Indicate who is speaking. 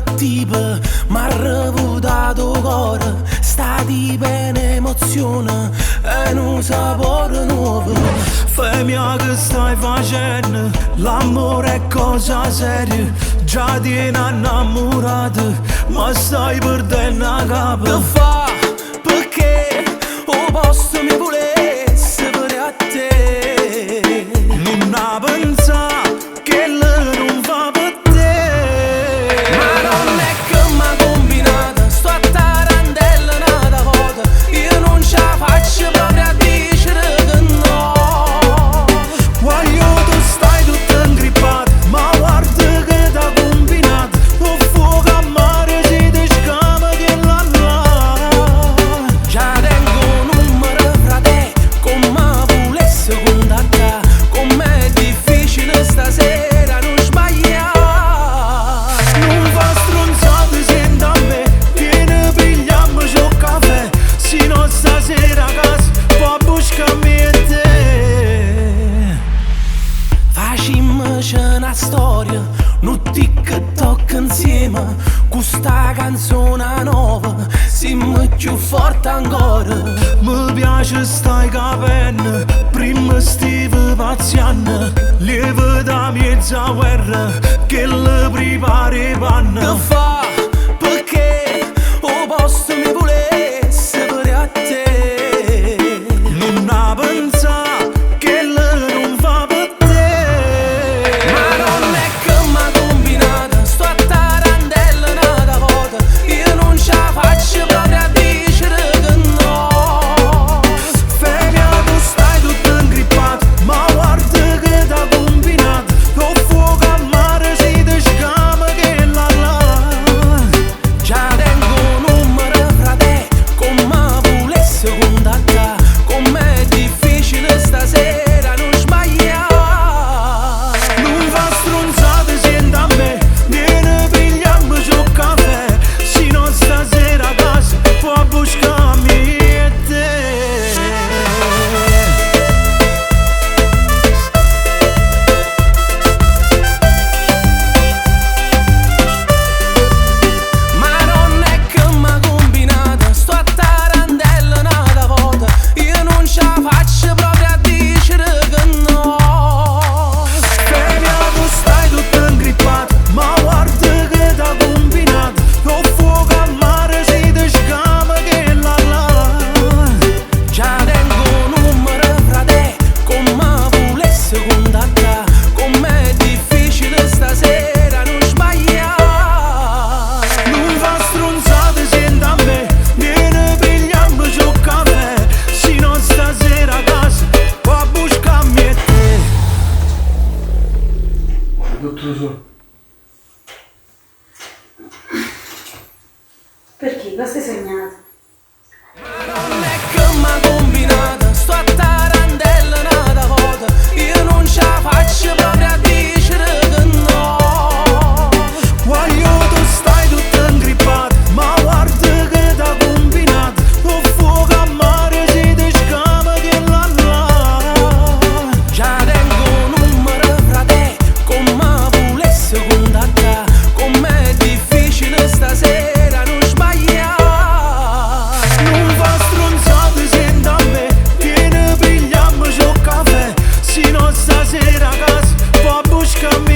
Speaker 1: cattiva, m'ha reputato cuore, sta tipo in emozione e un sapore nuovo.
Speaker 2: Femina che stai facendo, l'amore è cosa seria, già ti hai innamorato, ma stai perdendo la capo.
Speaker 1: Che fa? Perché o posto mi volesse per a te?
Speaker 2: Non ha pensato che lei non fa per te.
Speaker 1: Ma non è che m'ha combinata, sto a tarantella nata volta, io non ce la faccio proprio a dicere che no.
Speaker 2: Voglio tu stai tutta ingrippato, ma guarda che t'ha combinato, un fuoco a mare si ti scama che là là.
Speaker 1: Già tengo un numero fra te, come volesse contattare, com'è difficile stasera non sbagliare.
Speaker 2: Non fa stronzate, senti a me, vieni pigliamoci un caffè, sino stasera a casa, poi buscami e te.
Speaker 1: Facimmoci una storia, un TikTok insieme, con sta canzone nuova, siamo più forti ancora.
Speaker 2: Mi piace stai capendo, prima stive pazziando, lieve da mezza guerra, che le prepari i panni.
Speaker 1: Che fa? Perché o posto mi volesse per a te?
Speaker 2: Non ha pensato che lei non fa per te.
Speaker 1: Ma non è che m'ha combinata, sto a tarantella nata volta, io non ce la faccio proprio a dicere che no.
Speaker 2: Femina tu stai tutta ingrippato, ma guarda che t'ha combinato, un fuoco a mare si ti scama che là là.
Speaker 1: Già tengo un numero fra te, come volesse contattare, com'è difficile stasera non sbagliare.
Speaker 2: Non fa stronzate, senti a me, vieni pigliamoci un caffè, sino stasera a casa, poi buscami e te.
Speaker 1: Ma non è che m'ha combinata, sto a tarantella nata volta, io non ce la faccio proprio a dicere che no.
Speaker 2: Femina tu stai tutta ingrippato, ma guarda che t'ha combinato, un fuoco a mare si ti scama che là là.
Speaker 1: Già tengo un numero fra te, come volesse contattare, com'è difficile stasera non sbagliare.
Speaker 2: Non fa stronzate, senti a me, vieni pigliamoci un caffè, sino stasera a casa, poi buscami e te.
Speaker 3: Tutto su.
Speaker 4: Perché? Cosa hai segnato?
Speaker 1: Non è che m'ha combinata, sto a tarantella nata volta, io non ce la faccio proprio a dicere che no.
Speaker 2: Voglio tu stai tutta ingrippato, ma guarda che t'ha combinato, un fuoco a mare si ti scama che là là.
Speaker 1: Già tengo un numero fra te, come volesse contattare, com'è difficile stasera non sbagliare.
Speaker 2: Non fa stronzate, senti a me, vieni pigliamoci un caffè, sino stasera a casa, poi buscami